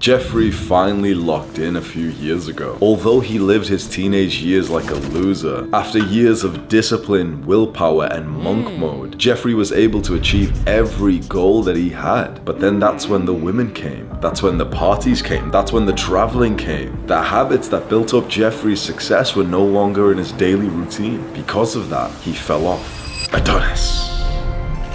Jeffrey finally locked in a few years ago. Although he lived his teenage years like a loser, after years of discipline, willpower, and monk mode, Jeffrey was able to achieve every goal that he had. But then that's when the women came. That's when the parties came. That's when the traveling came. The habits that built up Jeffrey's success were no longer in his daily routine. Because of that, he fell off.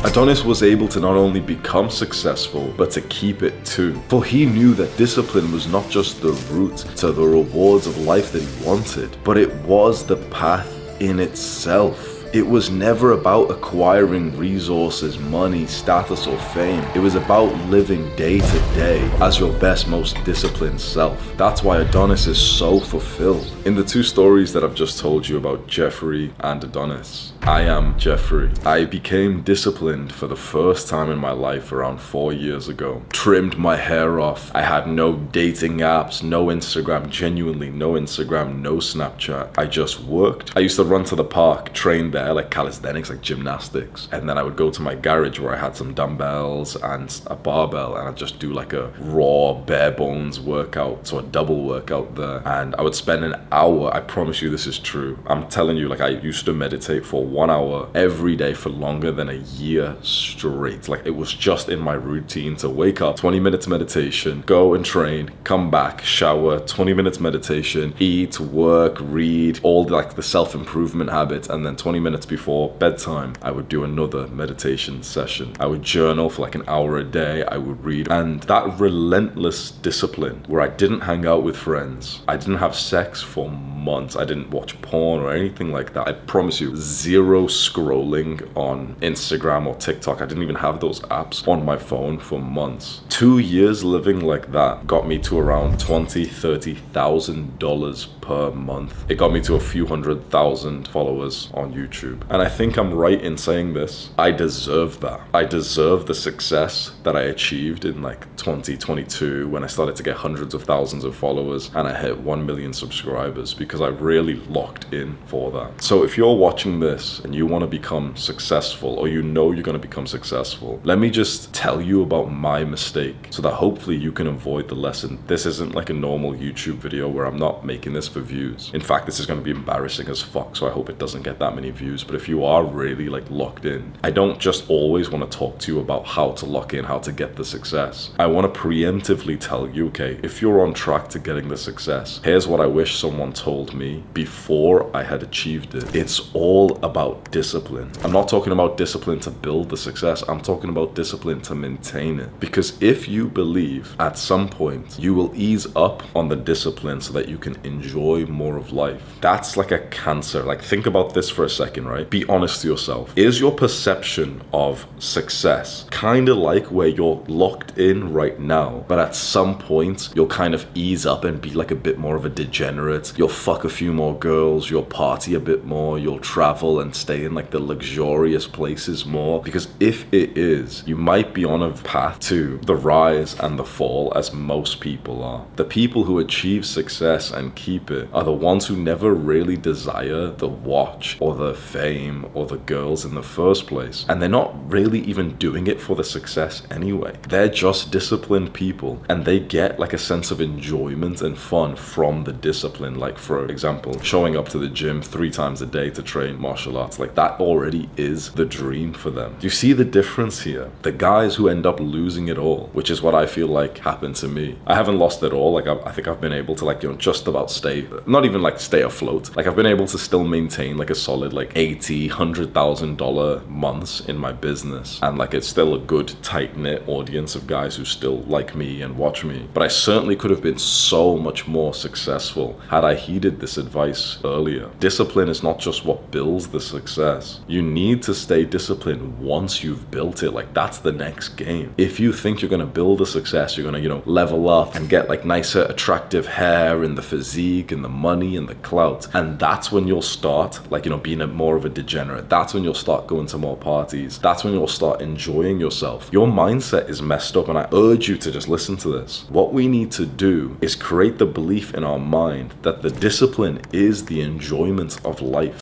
Adonis was able to not only become successful, but to keep it too. For he knew that discipline was not just the route to the rewards of life that he wanted, but it was the path in itself. It was never about acquiring resources, money, status, or fame. It was about living day to day as your best, most disciplined self. That's why Adonis is so fulfilled. In the two stories that I've just told you about Jeffrey and Adonis, I am Jeffrey. I became disciplined for the first time in my life around 4 years ago. Trimmed my hair off. I had no dating apps, no Instagram, genuinely no Instagram, no Snapchat. I just worked. I used to run to the park, train there, like calisthenics, like gymnastics. And then I would go to my garage where I had some dumbbells and a barbell, and I'd just do like a raw, bare bones workout. So a double workout there. And I would spend an hour, I promise you this is true. I'm telling you, like I used to meditate for 1 hour every day for longer than a year straight. Like it was just in my routine to wake up, 20 minutes meditation, go and train, come back, shower, 20 minutes meditation, eat, work, read, all like the self-improvement habits, and then 20 minutes before bedtime, I would do another meditation session. I would journal for like an hour a day, I would read, and that relentless discipline where I didn't hang out with friends, I didn't have sex for months, I didn't watch porn or anything like that. I promise you, zero scrolling on Instagram or TikTok. I didn't even have those apps on my phone for months. 2 years living like that got me to around $20,000-$30,000 per month. It got me to a few 100,000 followers on YouTube. And I think I'm right in saying this. I deserve that. I deserve the success that I achieved in like 2022 when I started to get hundreds of thousands of followers and I hit 1 million subscribers, because I really locked in for that. So if you're watching this and you want to become successful, or you know you're going to become successful, let me just tell you about my mistake so that hopefully you can avoid the lesson. This isn't like a normal YouTube video where I'm not making this for views. In fact, this is going to be embarrassing as fuck, so I hope it doesn't get that many views. But if you are really like locked in, I don't just always want to talk to you about how to lock in, how to get the success. I want to preemptively tell you, okay, if you're on track to getting the success, here's what I wish someone told me before I had achieved it. It's all about discipline. I'm not talking about discipline to build the success. I'm talking about discipline to maintain it. Because if you believe at some point you will ease up on the discipline so that you can enjoy more of life, that's like a cancer. Like think about this for a second, right? Be honest to yourself. Is your perception of success kind of like where you're locked in right now, but at some point you'll kind of ease up and be like a bit more of a degenerate? You'll fuck a few more girls, you'll party a bit more, you'll travel and stay in like the luxurious places more? Because if it is, you might be on a path to the rise and the fall, as most people are. The people who achieve success and keep it are the ones who never really desire the watch or the fame or the girls in the first place. And they're not really even doing it for the success anyway. They're just disciplined people, and they get like a sense of enjoyment and fun from the discipline. Like for example, showing up to the gym 3 times a day to train martial arts, like that already is the dream for them. Do you see the difference here? The guys who end up losing it all, which is what I feel like happened to me. I haven't lost it all. Like I think I've been able to like, you know, just about stay, not even like stay afloat. Like I've been able to still maintain like a solid like $80,000-$100,000 months in my business, and like it's still a good tight-knit audience of guys who still like me and watch me. But I certainly could have been so much more successful had I heeded this advice earlier. Discipline is not just what builds the success. You need to stay disciplined once you've built it. Like that's the next game. If you think you're gonna build a success, you're gonna, you know, level up and get like nicer, attractive hair and the physique and the money and the clout, and that's when you'll start like, you know, being more of a degenerate. That's when you'll start going to more parties. That's when you'll start enjoying yourself. Your mindset is messed up, and I urge you to just listen to this. What we need to do is create the belief in our mind that the discipline is the enjoyment of life.